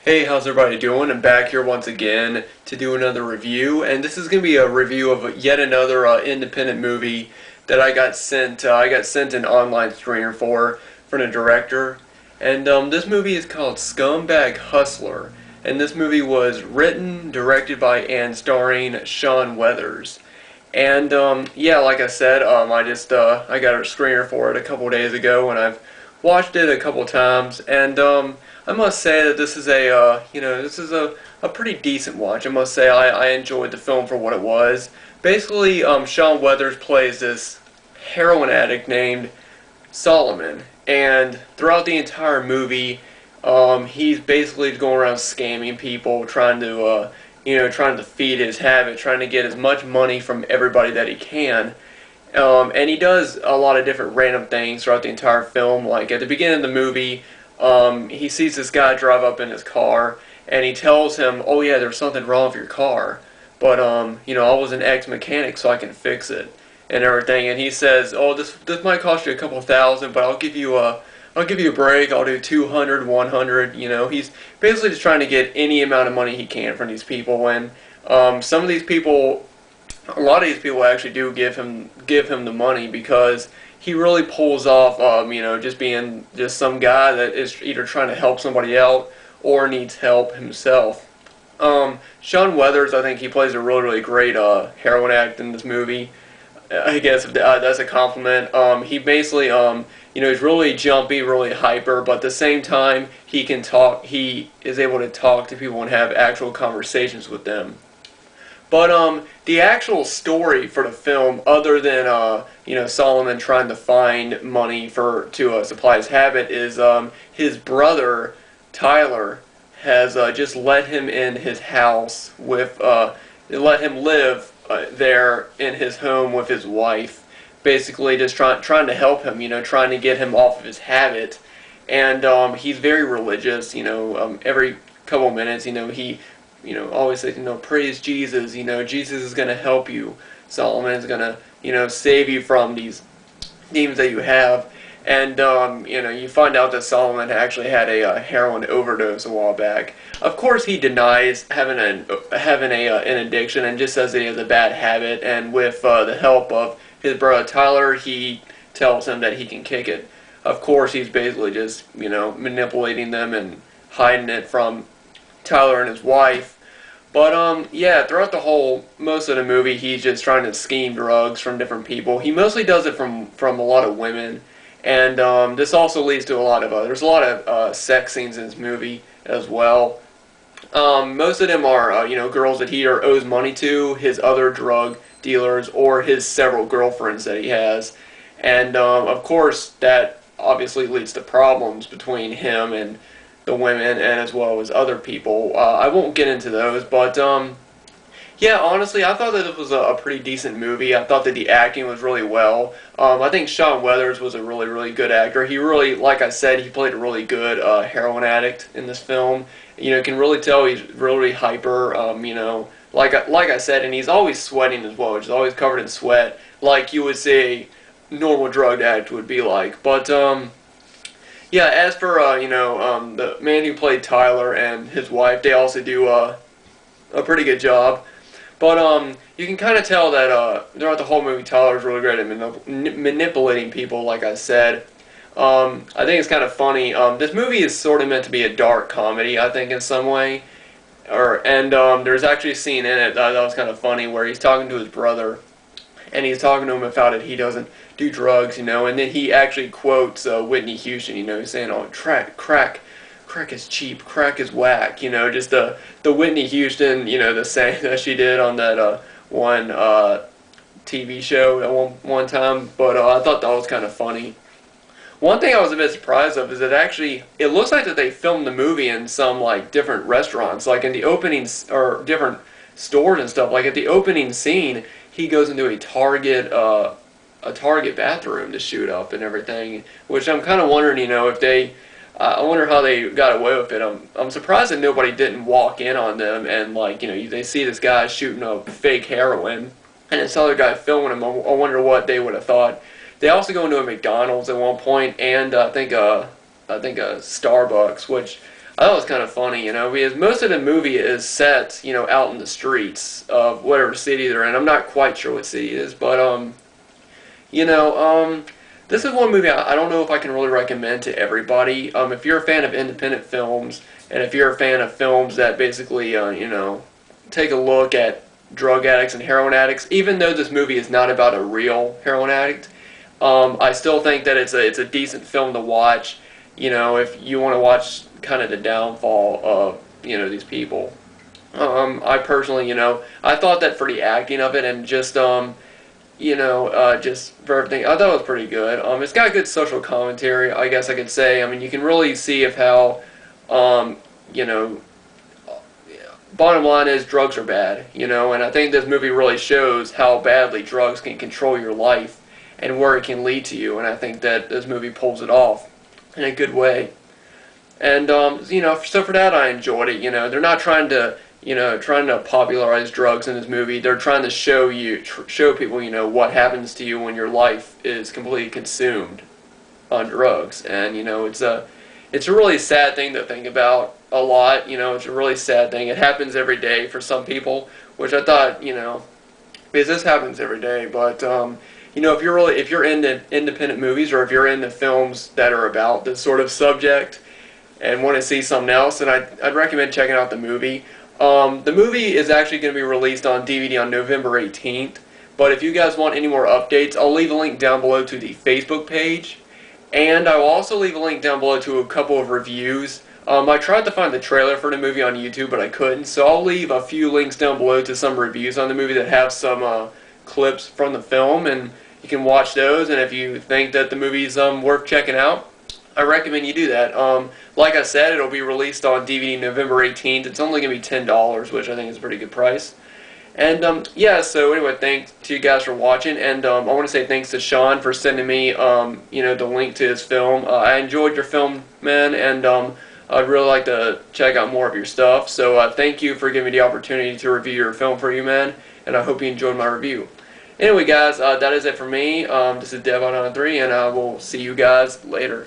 Hey, how's everybody doing? I'm back here once again to do another review, and this is going to be a review of yet another independent movie that I got sent. I got sent an online screener for from a director, and this movie is called Scumbag Hustler, and this movie was written, directed by, and starring Sean Weathers. And yeah, like I said, I got a screener for it a couple days ago, and I've watched it a couple times, and I must say that this is a pretty decent watch. I must say I enjoyed the film for what it was. Basically, Sean Weathers plays this heroin addict named Solomon, and throughout the entire movie, he's basically going around scamming people, trying to feed his habit, trying to get as much money from everybody that he can. And he does a lot of different random things throughout the entire film. Like at the beginning of the movie, he sees this guy drive up in his car, and he tells him, "Oh yeah, there's something wrong with your car, but I was an ex-mechanic, so I can fix it and everything." And he says, "Oh, this might cost you a couple thousand, but I'll give you a break. I'll do 200, 100." He's basically just trying to get any amount of money he can from these people. And some of these people, a lot of these people actually do give him the money because he really pulls off, just being just some guy that is either trying to help somebody out or needs help himself. Sean Weathers, I think he plays a really great heroin addict in this movie. I guess if that's a compliment. He basically, he's really jumpy, really hyper, but at the same time, he can talk. He is able to talk to people and have actual conversations with them. But the actual story for the film, other than Solomon trying to find money to supply his habit, is his brother Tyler has just let him in his house with let him live there in his home with his wife, basically just trying to help him, trying to get him off of his habit. And he's very religious, every couple minutes, he always says, praise Jesus, Jesus is going to help you. Solomon is going to, save you from these demons that you have. And, you find out that Solomon actually had a heroin overdose a while back. Of course, he denies having an addiction and just says that he has a bad habit. And with the help of his brother Tyler, he tells him that he can kick it. Of course, he's basically just, manipulating them and hiding it from Tyler and his wife. But yeah, throughout most of the movie, he's just trying to scheme drugs from different people. He mostly does it from a lot of women, and this also leads to there's a lot of sex scenes in this movie as well. Most of them are girls that he either owes money to, his other drug dealers, or his several girlfriends that he has, and of course that obviously leads to problems between him and the women, and as well as other people. I won't get into those, but yeah, honestly, I thought that it was a pretty decent movie. I thought that the acting was really well. I think Sean Weathers was a really good actor. He really, like I said, he played a really good heroin addict in this film. You can really tell he's really hyper. Like I said, and he's always sweating as well. He's always covered in sweat, like you would say a normal drug addict would be like. But yeah, as for the man who played Tyler and his wife, they also do a pretty good job. But you can kind of tell that throughout the whole movie, Tyler's really great at manipulating people. Like I said, I think it's kind of funny. This movie is sort of meant to be a dark comedy, I think, in some way. And there's actually a scene in it that was kind of funny where he's talking to his brother, and he's talking to him about it. He doesn't do drugs, and then he actually quotes Whitney Houston, he's saying, "Oh, crack is cheap, crack is whack," just the Whitney Houston, the saying that she did on that one TV show at one time. But I thought that was kind of funny. One thing I was a bit surprised of is that actually it looks like that they filmed the movie in some like different restaurants, like in the openings or different stores and stuff. Like at the opening scene, he goes into a Target bathroom to shoot up and everything, which I'm kind of wondering, if they, I wonder how they got away with it. I'm surprised that nobody didn't walk in on them and they see this guy shooting up fake heroin and this other guy filming him. I wonder what they would have thought. They also go into a McDonald's at one point, and I think a Starbucks, which I thought it was kind of funny, because most of the movie is set, out in the streets of whatever city they're in. I'm not quite sure what city it is, but you know, this is one movie I don't know if I can really recommend to everybody. If you're a fan of independent films, and if you're a fan of films that basically, take a look at drug addicts and heroin addicts, even though this movie is not about a real heroin addict, I still think that it's a decent film to watch. If you want to watch kind of the downfall of these people. I personally, I thought that for the acting of it and just just for everything, I thought it was pretty good. It's got good social commentary, I guess I could say. I mean, you can really see of how, you know, bottom line is drugs are bad, and I think this movie really shows how badly drugs can control your life and where it can lead to you, and I think that this movie pulls it off in a good way. And, so for that I enjoyed it, they're not trying to, popularize drugs in this movie. They're trying to show people, what happens to you when your life is completely consumed on drugs. And, it's a really sad thing to think about a lot, it's a really sad thing. It happens every day for some people, which I thought, because this happens every day, but, if you're into independent movies or if you're into films that are about this sort of subject and want to see something else, then I'd recommend checking out the movie. The movie is actually going to be released on DVD on November 18th, but if you guys want any more updates, I'll leave a link down below to the Facebook page, and I will also leave a link down below to a couple of reviews. I tried to find the trailer for the movie on YouTube, but I couldn't, so I'll leave a few links down below to some reviews on the movie that have some clips from the film, and you can watch those, and if you think that the movie's worth checking out, I recommend you do that. Like I said, it'll be released on DVD November 18th. It's only going to be $10, which I think is a pretty good price. And, yeah, so anyway, thanks to you guys for watching, and I want to say thanks to Sean for sending me, the link to his film. I enjoyed your film, man, and I'd really like to check out more of your stuff. So thank you for giving me the opportunity to review your film for you, man, and I hope you enjoyed my review. Anyway, guys, that is it for me. This is dedbydawn93, and I will see you guys later.